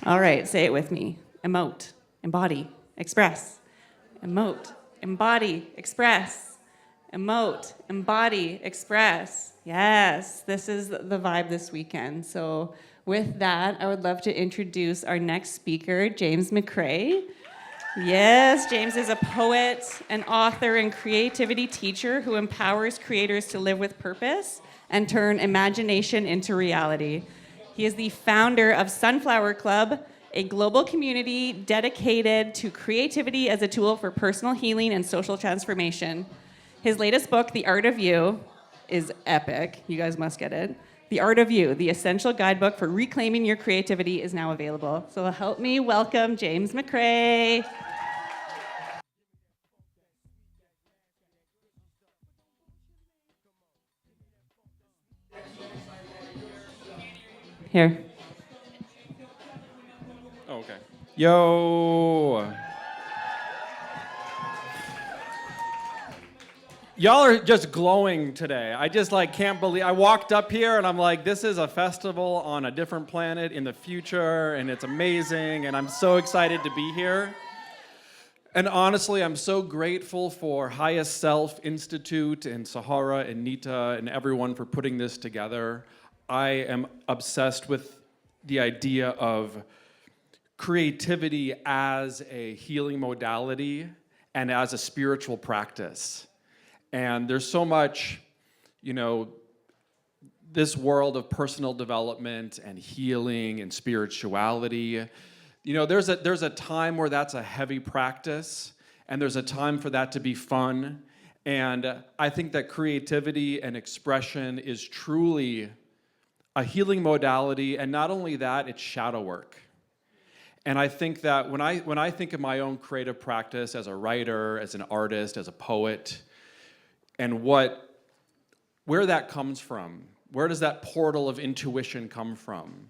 All right, say it with me. Emote, embody, express. Emote, embody, express. Emote, embody, express. Yes, this is the vibe this weekend. So with that, I would love to introduce our next speaker, James McCrae. Yes, James is a poet, an author, and creativity teacher who empowers creators to live with purpose and turn imagination into reality. He is the founder of Sunflower Club, a global community dedicated to creativity as a tool for personal healing and social transformation. His latest book, The Art of You, is epic. You guys must get it. The Art of You, the essential guidebook for reclaiming your creativity, is now available. So help me welcome James McCrae. Here. Oh, okay. Yo. Y'all are just glowing today. I just can't believe I walked up here and I'm like, this is a festival on a different planet in the future and it's amazing and I'm so excited to be here. And honestly, I'm so grateful for Highest Self Institute and Sahara and Nita and everyone for putting this together. I am obsessed with the idea of creativity as a healing modality and as a spiritual practice. And there's so much, this world of personal development and healing and spirituality. There's a time where that's a heavy practice, and there's a time for that to be fun. And I think that creativity and expression is truly a healing modality, and not only that, it's shadow work. And I think that when I think of my own creative practice as a writer, as an artist, as a poet, and where that comes from, where does that portal of intuition come from?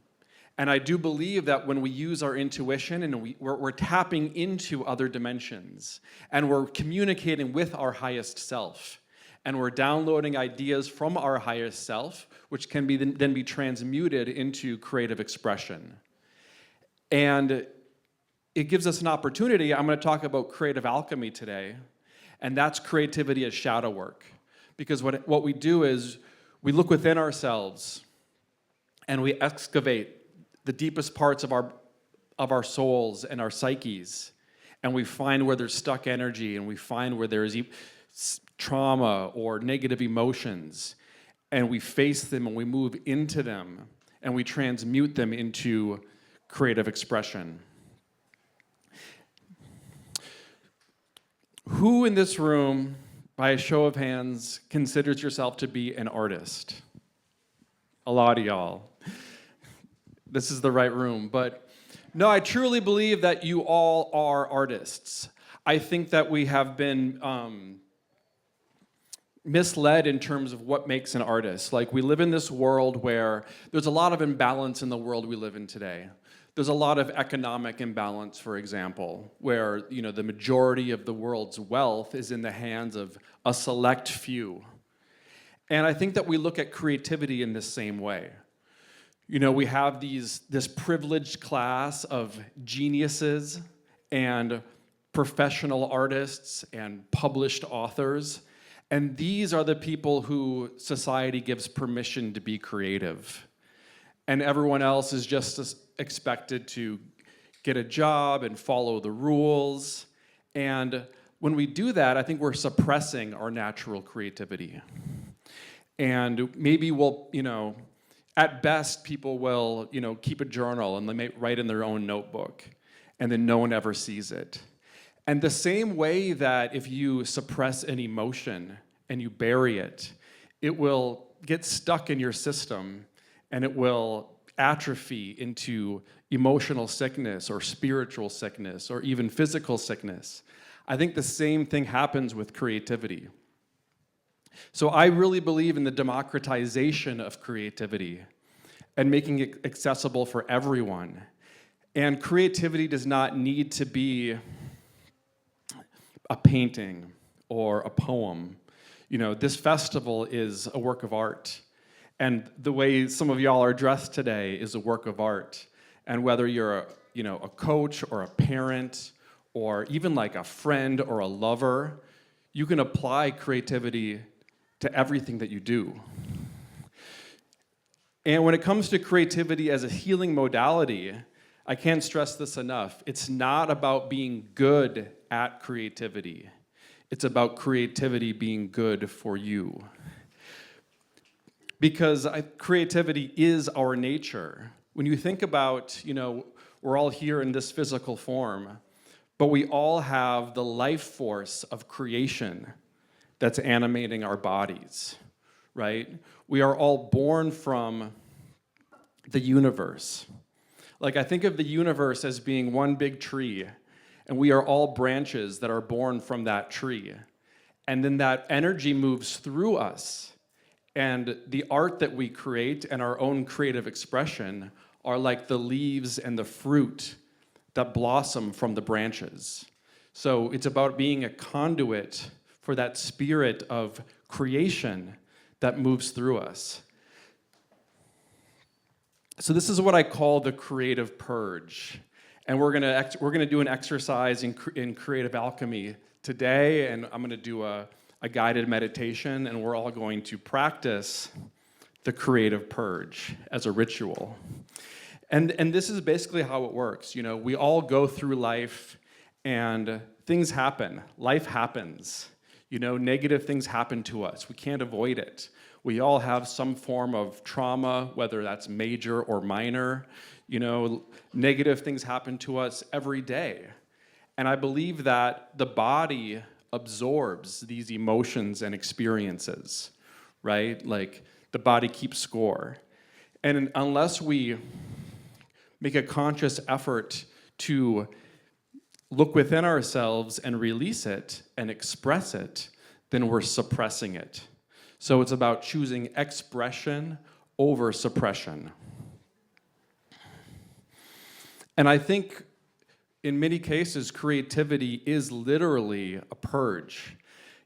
And I do believe that when we use our intuition and we're tapping into other dimensions, and we're communicating with our highest self, and we're downloading ideas from our highest self, which can then be transmuted into creative expression. And it gives us an opportunity. I'm going to talk about creative alchemy today, and that's creativity as shadow work. Because what we do is we look within ourselves and we excavate the deepest parts of our souls and our psyches, and we find where there's stuck energy, and we find where there's trauma or negative emotions, and we face them and we move into them and we transmute them into creative expression. Who in this room, by a show of hands, considers yourself to be an artist? A lot of y'all. This is the right room. But no, I truly believe that you all are artists. I think that we have been misled in terms of what makes an artist. We live in this world where there's a lot of imbalance in the world we live in today. There's a lot of economic imbalance, for example, where the majority of the world's wealth is in the hands of a select few. And I think that we look at creativity in this same way. We have this privileged class of geniuses and professional artists and published authors, and these are the people who society gives permission to be creative. And everyone else is just expected to get a job and follow the rules. And when we do that, I think we're suppressing our natural creativity. And maybe at best, people will, keep a journal and they may write in their own notebook, and then no one ever sees it. And the same way that if you suppress an emotion and you bury it, it will get stuck in your system, and it will atrophy into emotional sickness or spiritual sickness or even physical sickness. I think the same thing happens with creativity. So I really believe in the democratization of creativity and making it accessible for everyone. And creativity does not need to be a painting or a poem. This festival is a work of art. And the way some of y'all are dressed today is a work of art. And whether you're a coach or a parent or even like a friend or a lover, you can apply creativity to everything that you do. And when it comes to creativity as a healing modality, I can't stress this enough. It's not about being good at creativity. It's about creativity being good for you. Because creativity is our nature. When you think about, we're all here in this physical form, but we all have the life force of creation that's animating our bodies, right? We are all born from the universe. Like, I think of the universe as being one big tree, and we are all branches that are born from that tree. And then that energy moves through us. And the art that we create and our own creative expression are like the leaves and the fruit that blossom from the branches. So it's about being a conduit for that spirit of creation that moves through us. So this is what I call the creative purge. And we're gonna do an exercise in creative alchemy today, and I'm gonna do a guided meditation, and we're all going to practice the creative purge as a ritual. And this is basically how it works. We all go through life and things happen. Life happens. Negative things happen to us. We can't avoid it. We all have some form of trauma, whether that's major or minor. Negative things happen to us every day. And I believe that the body absorbs these emotions and experiences, right? Like, the body keeps score. And unless we make a conscious effort to look within ourselves and release it and express it, then we're suppressing it. So it's about choosing expression over suppression. And I think in many cases, creativity is literally a purge.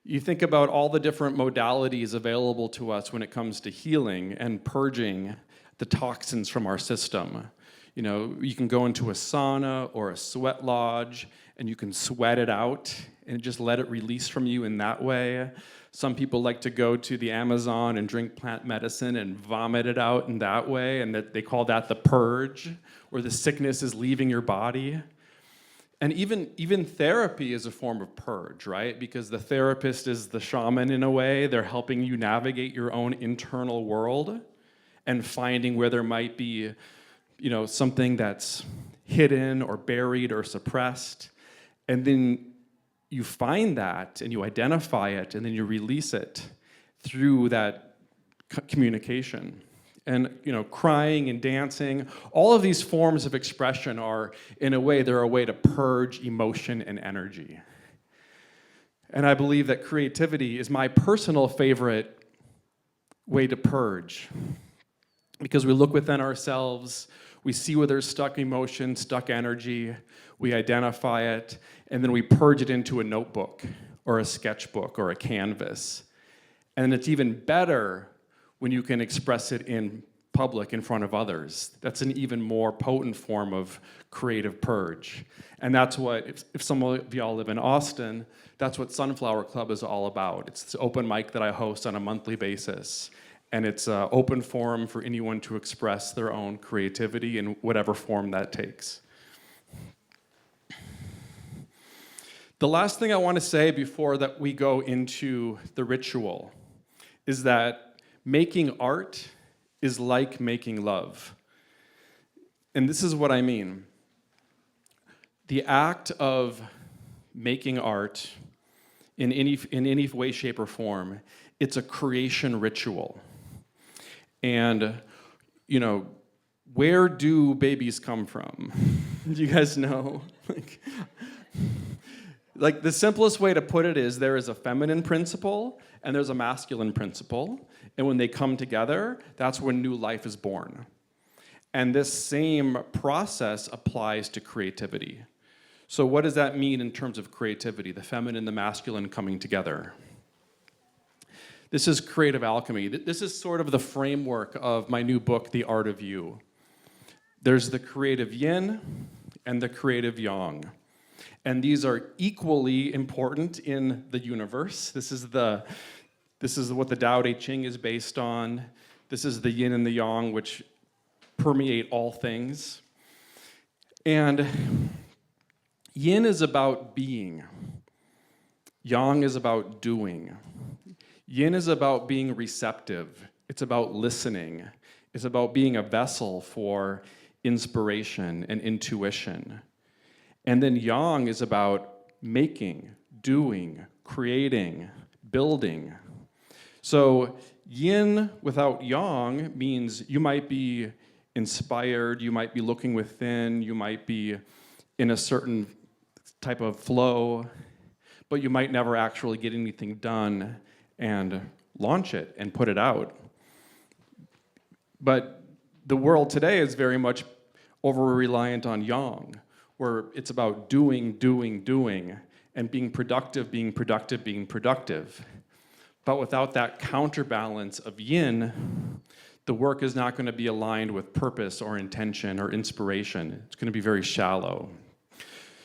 You think about all the different modalities available to us when it comes to healing and purging the toxins from our system. You can go into a sauna or a sweat lodge and you can sweat it out and just let it release from you in that way. Some people like to go to the Amazon and drink plant medicine and vomit it out in that way, and that they call that the purge, where the sickness is leaving your body. And even therapy is a form of purge, right? Because the therapist is the shaman in a way. They're helping you navigate your own internal world and finding where there might be, something that's hidden or buried or suppressed. And then you find that and you identify it and then you release it through that communication. And crying and dancing, all of these forms of expression are, in a way, they're a way to purge emotion and energy. And I believe that creativity is my personal favorite way to purge. Because we look within ourselves, we see where there's stuck emotion, stuck energy, we identify it, and then we purge it into a notebook or a sketchbook or a canvas. And it's even better when you can express it in public in front of others. That's an even more potent form of creative purge. And that's what, if some of y'all live in Austin, that's what Sunflower Club is all about. It's this open mic that I host on a monthly basis. And it's an open forum for anyone to express their own creativity in whatever form that takes. The last thing I want to say before that we go into the ritual is that making art is like making love. And this is what I mean. The act of making art in any way, shape, or form, it's a creation ritual. And, where do babies come from? Do you guys know? Like the simplest way to put it is there is a feminine principle and there's a masculine principle. And when they come together, that's when new life is born. And this same process applies to creativity. So what does that mean in terms of creativity, the feminine and the masculine coming together? This is creative alchemy. This is sort of the framework of my new book, The Art of You. There's the creative yin and the creative yang. And these are equally important in the universe. This is what the Tao Te Ching is based on. This is the yin and the yang, which permeate all things. And yin is about being. Yang is about doing. Yin is about being receptive. It's about listening. It's about being a vessel for inspiration and intuition. And then yang is about making, doing, creating, building. So yin without yang means you might be inspired, you might be looking within, you might be in a certain type of flow, but you might never actually get anything done and launch it and put it out. But the world today is very much over-reliant on yang, where it's about doing, and being productive. But without that counterbalance of yin, the work is not going to be aligned with purpose or intention or inspiration. It's going to be very shallow.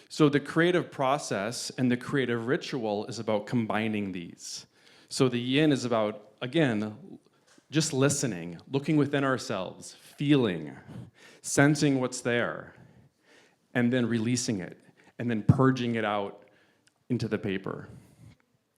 So the creative process and the creative ritual is about combining these. So the yin is about, again, just listening, looking within ourselves, feeling, sensing what's there, and then releasing it, and then purging it out into the paper.